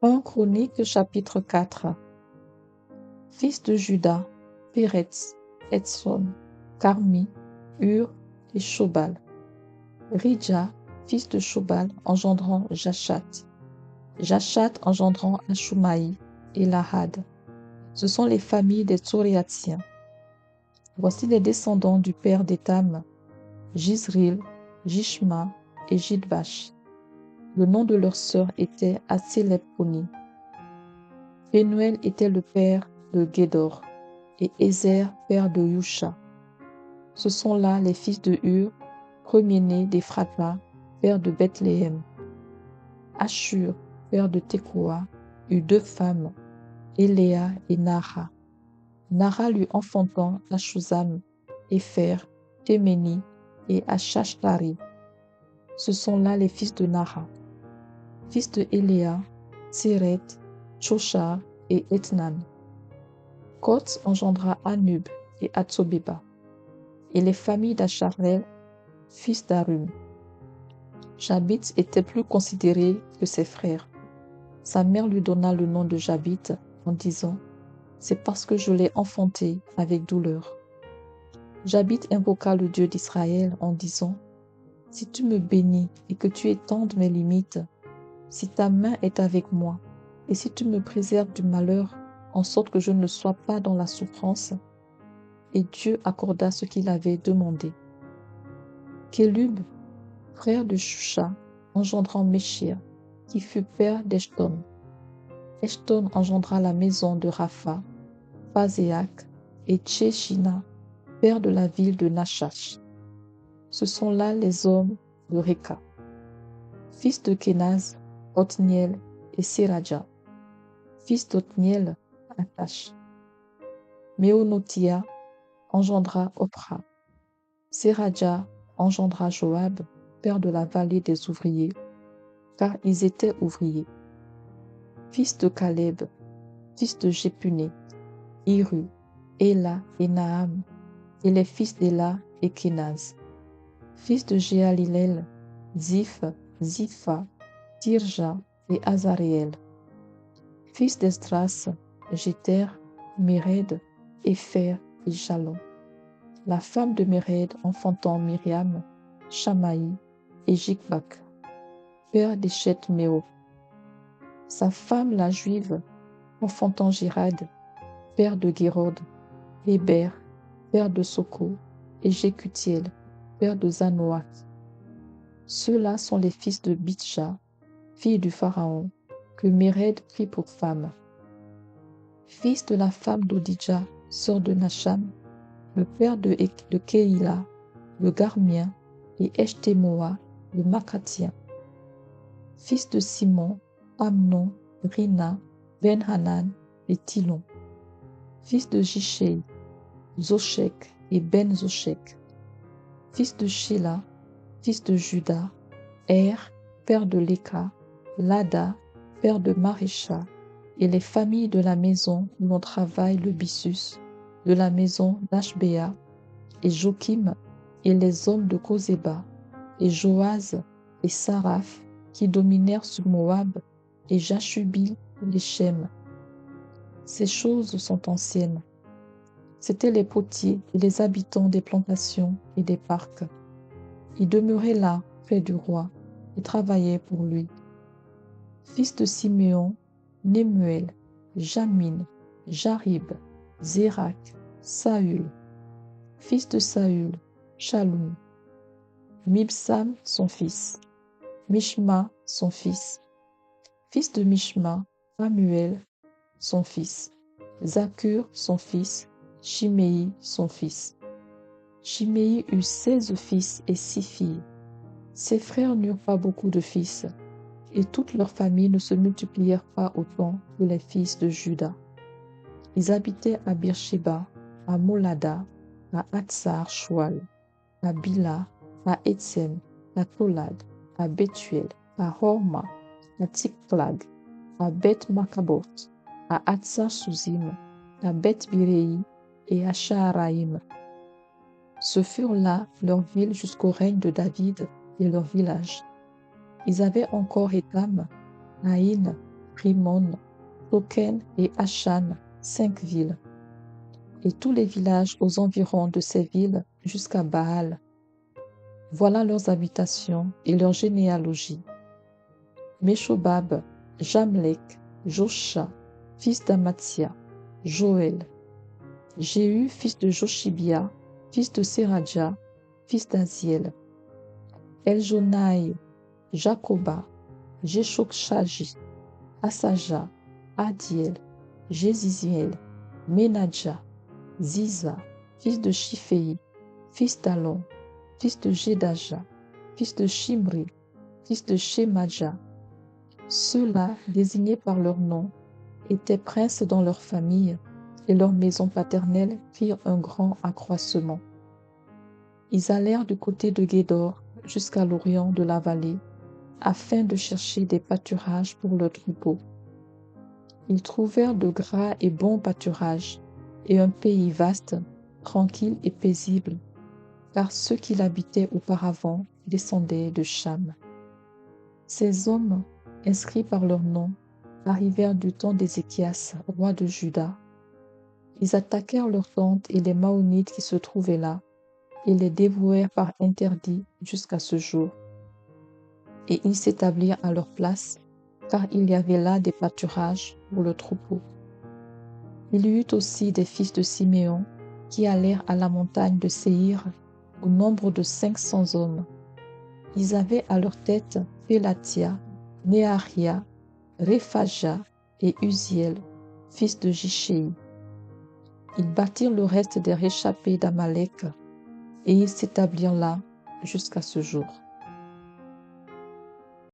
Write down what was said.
1 Chronique chapitre 4. Fils de Juda, Péretz, Etson, Carmi, Hur et Shobal. Rija, fils de Shobal, engendrant Jachat. Jachat engendrant Ashoumaï et Lahad. Ce sont les familles des Tsoriatiens. Voici les descendants du père d'Étam, Jizril, Jishma et Jidbash. Le nom de leur sœur était Atseleponi. Pénuel était le père de Gédor, et Ézer, père de Yusha. Ce sont là les fils de Hur, premier-né d'Ephrata, père de Bethléem. Ashur, père de Tekoa, eut 2 femmes, Éléa et Nara. Nara lui enfantant Ashuzam, Épher, Théméni et Ashashtari. Ce sont là les fils de Nara. Fils de Éléa, Tseret, Tchoshar et Ethnan. Kots engendra Anub et Atsobeba, et les familles d'Acharel, fils d'Arum. Jabit était plus considéré que ses frères. Sa mère lui donna le nom de Jabit en disant « C'est parce que je l'ai enfanté avec douleur ». Jabit invoqua le Dieu d'Israël en disant « Si tu me bénis et que tu étendes mes limites, si ta main est avec moi, et si tu me préserves du malheur, en sorte que je ne sois pas dans la souffrance. » Et Dieu accorda ce qu'il avait demandé. Kélub, frère de Shusha, engendrant Méchir, qui fut père d'Eshton. Eshton engendra la maison de Rapha, Pazéak et Tchéchina, père de la ville de Nachash. Ce sont là les hommes de Réka. Fils de Kénaz, Othniel et Séradja. Fils d'Othniel, Atash. Méonotia engendra Ophra. Séradja engendra Joab, père de la vallée des ouvriers, car ils étaient ouvriers. Fils de Caleb, fils de Jéphuné, Iru, Éla et Naam, et les fils d'Éla et Kénaz. Fils de Jéhalilel, Ziph, Zipha, Tirja et Azaréel. Fils d'Esdras, Jéter, Méred, Épher et Jalon. La femme de Méred enfantant Myriam, Shamaï et Jikbak, père d'Eshet-Méo. Sa femme la Juive, enfantant Girad, père de Gérod, Héber, père de Soko, et Jécutiel, père de Zanoach. Ceux-là sont les fils de Bitsha, fille du Pharaon, que Méred prit pour femme. Fils de la femme d'Odija, sœur de Nacham, le père de Kéila, le Garmien, et Eshtémoa, le Makatien. Fils de Simon, Amnon, Rina, Ben-Hanan et Tilon. Fils de Jishei, Zoshek et Ben-Zoshek. Fils de Shéla, fils de Juda, père de Léka, Lada, père de Marécha, et les familles de la maison où l'on travaille le byssus, de la maison d'Ashbéa, et Jokim, et les hommes de Kozéba, et Joaz, et Saraph, qui dominèrent sur Moab, et Jashubil, les Shem. Ces choses sont anciennes. C'étaient les potiers et les habitants des plantations et des parcs. Ils demeuraient là, près du roi, et travaillaient pour lui. Fils de Siméon, Nemuel, Jamin, Jarib, Zérak, Saül. Fils de Saül, Shalom. Mibsam, son fils. Mishma, son fils. Fils de Mishma, Samuel, son fils. Zakur, son fils. Shimei, son fils. Shimei eut 16 fils et 6 filles. Ses frères n'eurent pas beaucoup de fils, et toutes leurs familles ne se multiplièrent pas autant que les fils de Juda. Ils habitaient à Beersheba, à Molada, à Hatsar Shual, à Bila, à Etsem, à Tolad, à Bethuel, à Horma, à Tiklag, à Beth Makabot, à Hatsar Souzim, à Beth Biréi et à Shaharaïm. Ce furent là leurs villes jusqu'au règne de David et leurs villages. Ils avaient encore Étam, Haïn, Rimon, Token et Achan, 5 villes, et tous les villages aux environs de ces villes jusqu'à Baal. Voilà leurs habitations et leurs généalogies. Meshobab, Jamlek, Josha, fils d'Amatia, Joël, Jéhu, fils de Joshibia, fils de Seradja, fils d'Aziel, Eljonaï, Jacoba, Jeshokshaji, Asaja, Adiel, Jéziziel, Menadja, Ziza, fils de Shiphéi, fils d'Alon, fils de Jedaja, fils de Shimri, fils de Shemaja. Ceux-là, désignés par leur nom, étaient princes dans leur famille, et leur maison paternelle firent un grand accroissement. Ils allèrent du côté de Guédor jusqu'à l'orient de la vallée, afin de chercher des pâturages pour leurs troupeaux. Ils trouvèrent de gras et bons pâturages, et un pays vaste, tranquille et paisible, car ceux qui l'habitaient auparavant descendaient de Cham. Ces hommes, inscrits par leur nom, arrivèrent du temps d'Ézéchias, roi de Juda. Ils attaquèrent leurs tentes et les Maonites qui se trouvaient là, et les dévouèrent par interdit jusqu'à ce jour. Et ils s'établirent à leur place, car il y avait là des pâturages pour le troupeau. Il y eut aussi des fils de Siméon qui allèrent à la montagne de Séhir, au nombre de 500 hommes. Ils avaient à leur tête Pélatia, Néaria, Réphaja et Uziel, fils de Jishéi. Ils bâtirent le reste des réchappés d'Amalek, et ils s'établirent là jusqu'à ce jour.